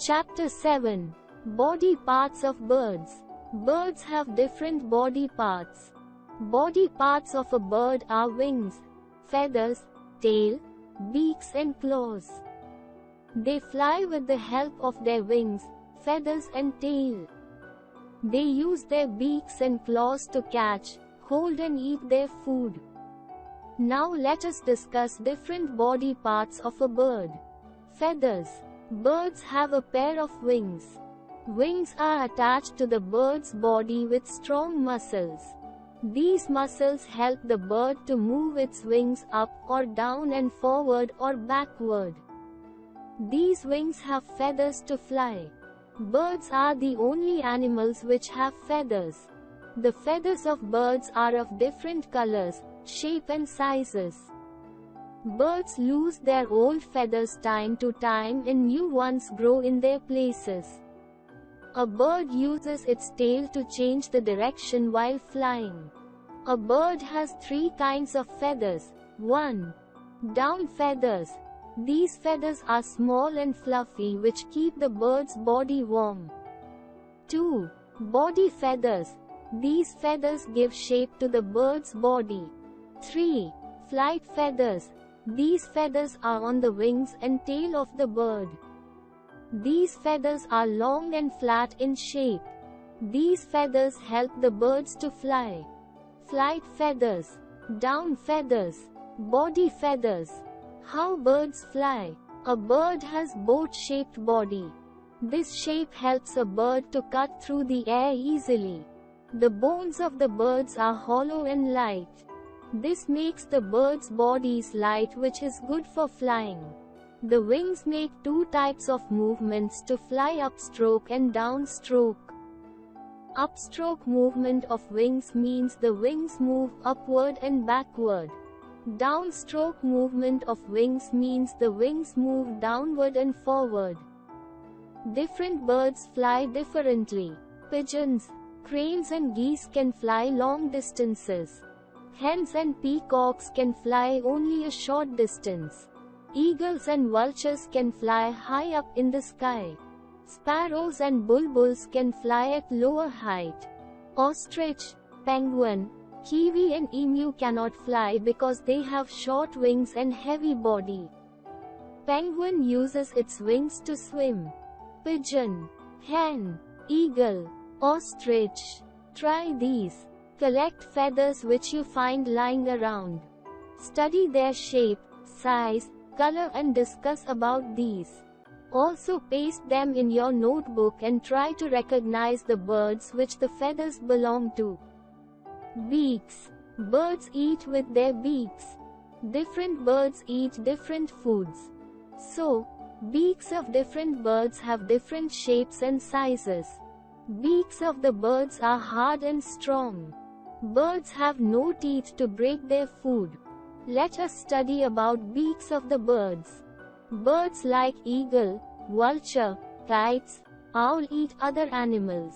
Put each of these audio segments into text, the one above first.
Chapter 7. Body parts of birds. Birds have different body parts. Body parts of a bird are wings, feathers, tail, beaks and claws. They fly with the help of their wings, feathers and tail. They use their beaks and claws to catch, hold and eat their food. Now let us discuss different body parts of a bird. Feathers. Birds have a pair of wings. Wings are attached to the bird's body with strong muscles. These muscles help the bird to move its wings up or down and forward or backward. These wings have feathers to fly. Birds are the only animals which have feathers. The feathers of birds are of different colors, shape and sizes. Birds lose their old feathers time to time and new ones grow in their places. A bird uses its tail to change the direction while flying. A bird has three kinds of feathers. 1. Down feathers. These feathers are small and fluffy which keep the bird's body warm. 2. Body feathers. These feathers give shape to the bird's body. 3. Flight feathers. These feathers are on the wings and tail of the bird. These feathers are long and flat in shape. These feathers help the birds to fly. Flight feathers. Down feathers. Body feathers. How birds fly. A bird has boat-shaped body. This shape helps a bird to cut through the air easily. The bones of the birds are hollow and light. This makes the bird's bodies light, which is good for flying. The wings make two types of movements to fly: upstroke and downstroke. Upstroke movement of wings means the wings move upward and backward. Downstroke movement of wings means the wings move downward and forward. Different birds fly differently. Pigeons, cranes and geese can fly long distances. Hens and peacocks can fly only a short distance. Eagles and vultures can fly high up in the sky. Sparrows and bulbuls can fly at lower height. Ostrich, penguin, kiwi and emu cannot fly because they have short wings and heavy body. Penguin uses its wings to swim. Pigeon, hen, eagle, ostrich. Try these. Collect feathers which you find lying around. Study their shape, size, color and discuss about these. Also paste them in your notebook and try to recognize the birds which the feathers belong to. Beaks. Birds eat with their beaks. Different birds eat different foods. So, beaks of different birds have different shapes and sizes. Beaks of the birds are hard and strong. Birds have no teeth to break their food. Let us study about beaks of the birds. Birds like eagle, vulture, kites, owl eat other animals.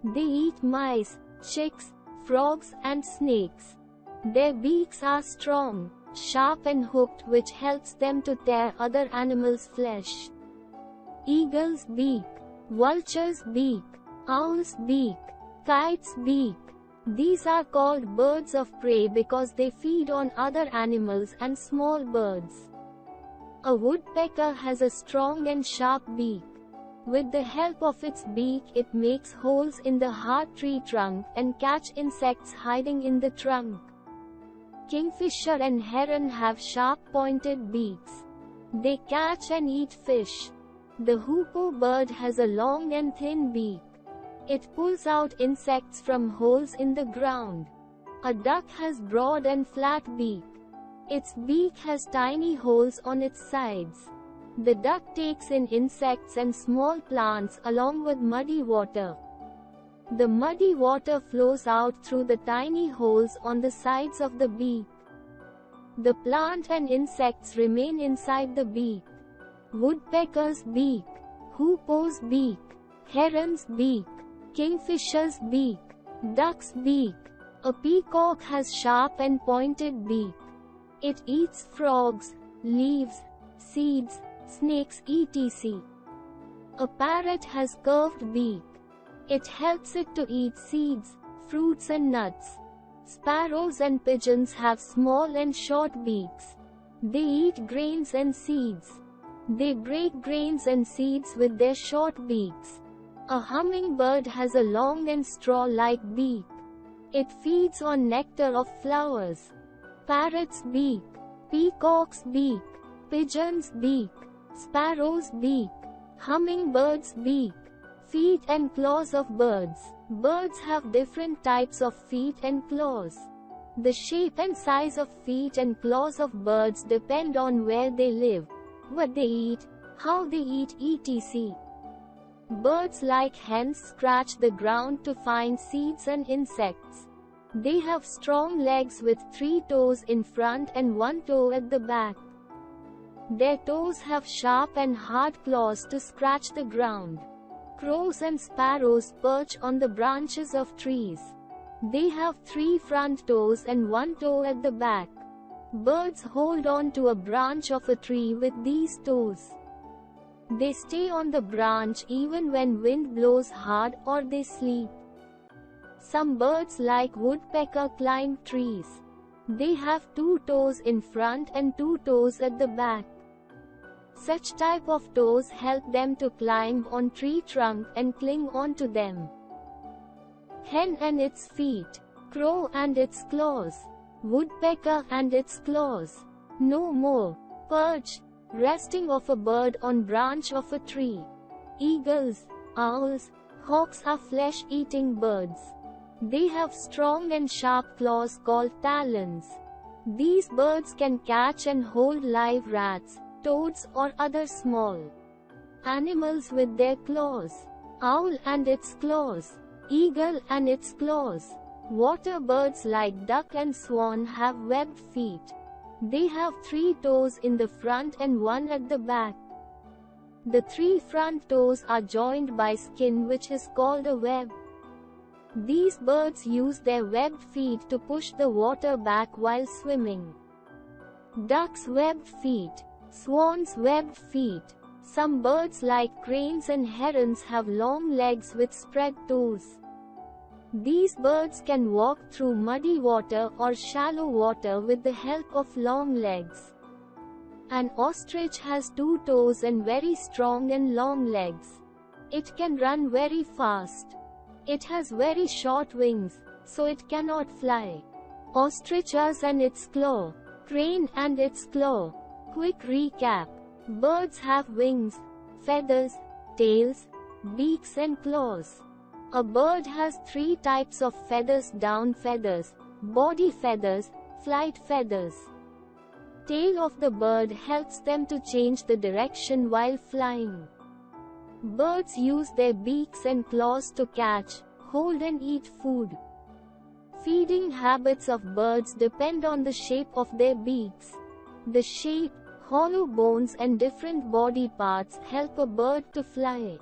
They eat mice, chicks, frogs and snakes. Their beaks are strong, sharp and hooked, which helps them to tear other animals' flesh. Eagle's beak, vulture's beak, owl's beak, kite's beak. These are called birds of prey because they feed on other animals and small birds. A woodpecker has a strong and sharp beak. With the help of its beak, it makes holes in the hard tree trunk and catch insects hiding in the trunk. Kingfisher and heron have sharp pointed beaks. They catch and eat fish. The hoopoe bird has a long and thin beak. It pulls out insects from holes in the ground. A duck has broad and flat beak. Its beak has tiny holes on its sides. The duck takes in insects and small plants along with muddy water. The muddy water flows out through the tiny holes on the sides of the beak. The plant and insects remain inside the beak. Woodpecker's beak, hoopoe's beak, heron's beak, kingfisher's beak, duck's beak. A peacock has sharp and pointed beak. It eats frogs, leaves, seeds, snakes etc. A parrot has curved beak. It helps it to eat seeds, fruits and nuts. Sparrows and pigeons have small and short beaks. They eat grains and seeds. They break grains and seeds with their short beaks. A hummingbird has a long and straw-like beak. It feeds on nectar of flowers. Parrot's beak, peacock's beak, pigeon's beak, sparrow's beak, hummingbird's beak. Feet and claws of birds. Birds have different types of feet and claws. The shape and size of feet and claws of birds depend on where they live, what they eat, how they eat, etc. Birds like hens scratch the ground to find seeds and insects. They have strong legs with 3 toes in front and 1 toe at the back. Their toes have sharp and hard claws to scratch the ground. Crows and sparrows perch on the branches of trees. They have 3 front toes and 1 toe at the back. Birds hold on to a branch of a tree with these toes. They stay on the branch even when wind blows hard or they sleep. Some birds like woodpecker climb trees. They have 2 toes in front and 2 toes at the back. Such type of toes help them to climb on tree trunk and cling onto them. Hen and its feet. Crow and its claws. Woodpecker and its claws. No more. Perch. Resting of a bird on branch of a tree. Eagles, owls, hawks are flesh-eating birds. They have strong and sharp claws called talons. These birds can catch and hold live rats, toads or other small animals with their claws. Owl and its claws. Eagle and its claws. Water birds like duck and swan have webbed feet. They have 3 toes in the front and 1 at the back. The 3 front toes are joined by skin which is called a web. These birds use their webbed feet to push the water back while swimming. Ducks' webbed feet. Swans' webbed feet. Some birds like cranes and herons have long legs with spread toes. These birds can walk through muddy water or shallow water with the help of long legs. An ostrich has 2 toes and very strong and long legs. It can run very fast. It has very short wings, so it cannot fly. Ostriches and its claw. Crane and its claw. Quick recap. Birds have wings, feathers, tails, beaks and claws. A bird has 3 types of feathers: down feathers, body feathers, flight feathers. Tail of the bird helps them to change the direction while flying. Birds use their beaks and claws to catch, hold and eat food. Feeding habits of birds depend on the shape of their beaks. The shape, hollow bones and different body parts help a bird to fly.